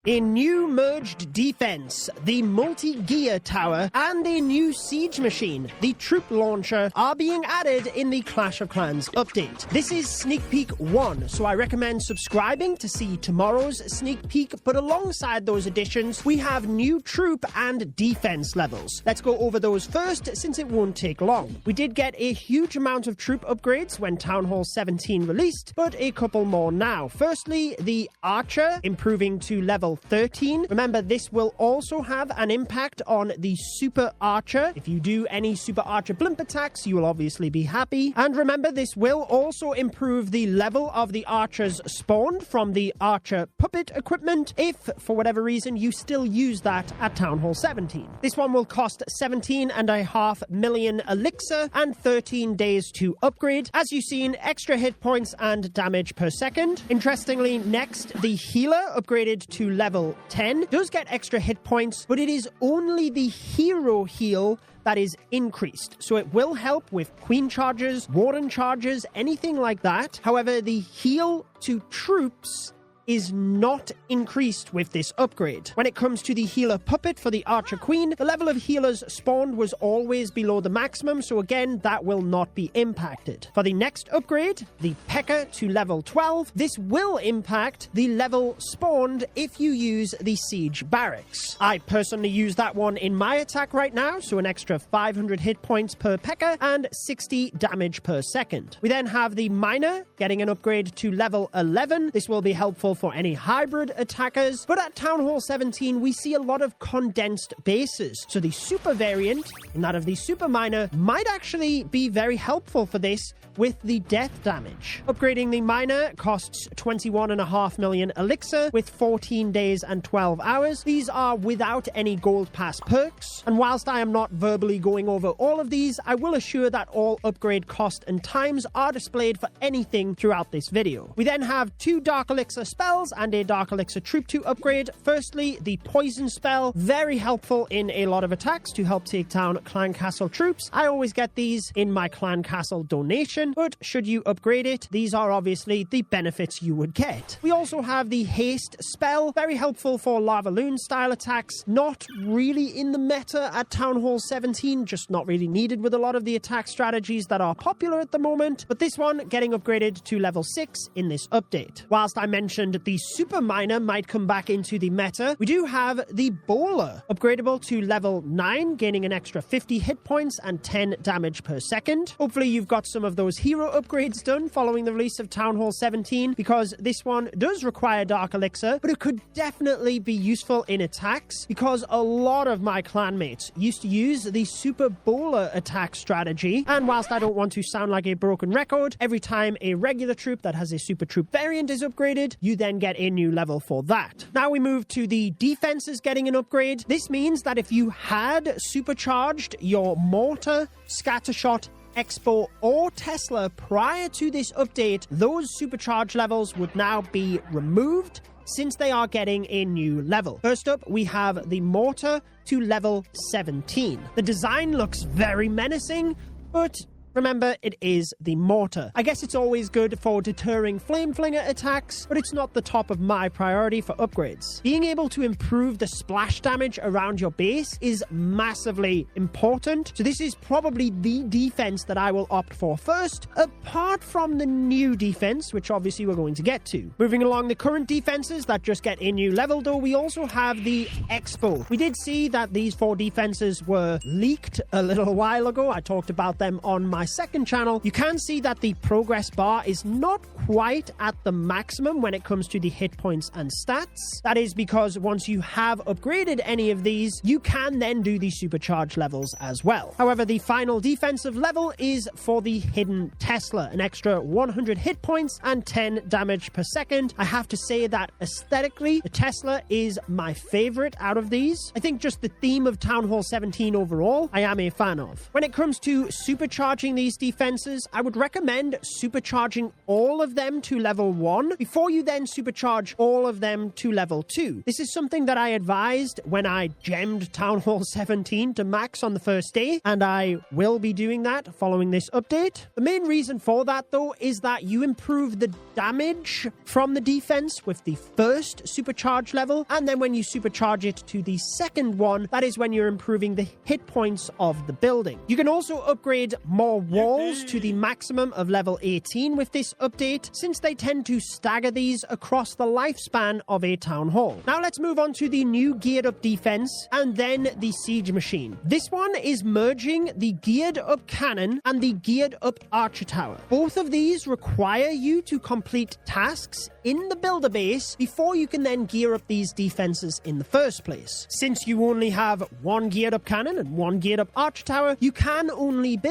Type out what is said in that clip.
A new merged defense, the multi-gear tower, and a new siege machine, the troop launcher, are being added in the Clash of Clans update. This is sneak peek 1, so I recommend subscribing to see tomorrow's sneak peek, but alongside those additions, we have new troop and defense levels. Let's go over those first, since it won't take long. We did get a huge amount of troop upgrades when Town Hall 17 released, but a couple more now. Firstly, the Archer improving to level 13. Remember, this will also have an impact on the Super Archer. If you do any Super Archer blimp attacks, you will obviously be happy. And remember, this will also improve the level of the archers spawned from the Archer Puppet equipment, if, for whatever reason, you still use that at Town Hall 17. This one will cost 17.5 million elixir and 13 days to upgrade. As you've seen, extra hit points and damage per second. Interestingly, next, the healer upgraded to level 10 does get extra hit points, but it is only the hero heal that is increased. So it will help with queen charges, warden charges, anything like that. However, the heal to troops is not increased with this upgrade. When it comes to the healer puppet for the Archer Queen, the level of healers spawned was always below the maximum, so again, that will not be impacted. For the next upgrade, the P.E.K.K.A. to level 12, this will impact the level spawned if you use the Siege Barracks. I personally use that one in my attack right now, so an extra 500 hit points per P.E.K.K.A. and 60 damage per second. We then have the Miner getting an upgrade to level 11. This will be helpful for any hybrid attackers, but at Town Hall 17 we see a lot of condensed bases, so the super variant and that of the super miner might actually be very helpful for this with the death damage. Upgrading the miner costs 21.5 million elixir with 14 days and 12 hours. These are without any gold pass perks, and whilst I am not verbally going over all of these, I will assure that all upgrade cost and times are displayed for anything throughout this video. We then have 2 dark elixir spells and a dark elixir troop to upgrade. Firstly, the poison spell, very helpful in a lot of attacks to help take down clan castle troops. I always get these in my clan castle donation, but should you upgrade it, these are obviously the benefits you would get. We also have the haste spell, very helpful for lava loon style attacks, not really in the meta at Town Hall 17, just not really needed with a lot of the attack strategies that are popular at the moment, but this one getting upgraded to level 6 in this update. Whilst I mentioned the super miner might come back into the meta, we do have the bowler upgradable to level 9, gaining an extra 50 hit points and 10 damage per second. Hopefully you've got some of those hero upgrades done following the release of Town Hall 17, because this one does require dark elixir, but it could definitely be useful in attacks, because a lot of my clanmates used to use the super bowler attack strategy, and whilst I don't want to sound like a broken record, every time a regular troop that has a super troop variant is upgraded, you then get a new level for that. Now we move to the defenses getting an upgrade. This means that if you had supercharged your mortar, scattershot, Expo, or Tesla prior to this update, those supercharge levels would now be removed since they are getting a new level. First up, we have the mortar to level 17. The design looks very menacing, but remember, it is the mortar. I guess it's always good for deterring flame flinger attacks, but it's not the top of my priority for upgrades. Being able to improve the splash damage around your base is massively important, so this is probably the defense that I will opt for first, apart from the new defense, which obviously we're going to get to. Moving along the current defenses that just get a new level though, we also have the Expo. We did see that these 4 defenses were leaked a little while ago. I talked about them on my second channel. You can see that the progress bar is not quite at the maximum when it comes to the hit points and stats. That is because once you have upgraded any of these, you can then do the supercharge levels as well. However, the final defensive level is for the hidden Tesla, an extra 100 hit points and 10 damage per second. I have to say that aesthetically, the Tesla is my favorite out of these. I think just the theme of Town Hall 17 overall, I am a fan of. When it comes to supercharging these defenses, I would recommend supercharging all of them to level 1 before you then supercharge all of them to level 2. This is something that I advised when I gemmed Town Hall 17 to max on the first day, and I will be doing that following this update. The main reason for that, though, is that you improve the damage from the defense with the first supercharge level, and then when you supercharge it to the second one, that is when you're improving the hit points of the building. You can also upgrade more walls to the maximum of level 18 with this update, since they tend to stagger these across the lifespan of a town hall. Now let's move on to the new geared up defense and then the siege machine. This one is merging the geared up cannon and the geared up archer tower. Both of these require you to complete tasks in the builder base before you can then gear up these defenses in the first place. Since you only have one geared up cannon and one geared up archer tower, you can only build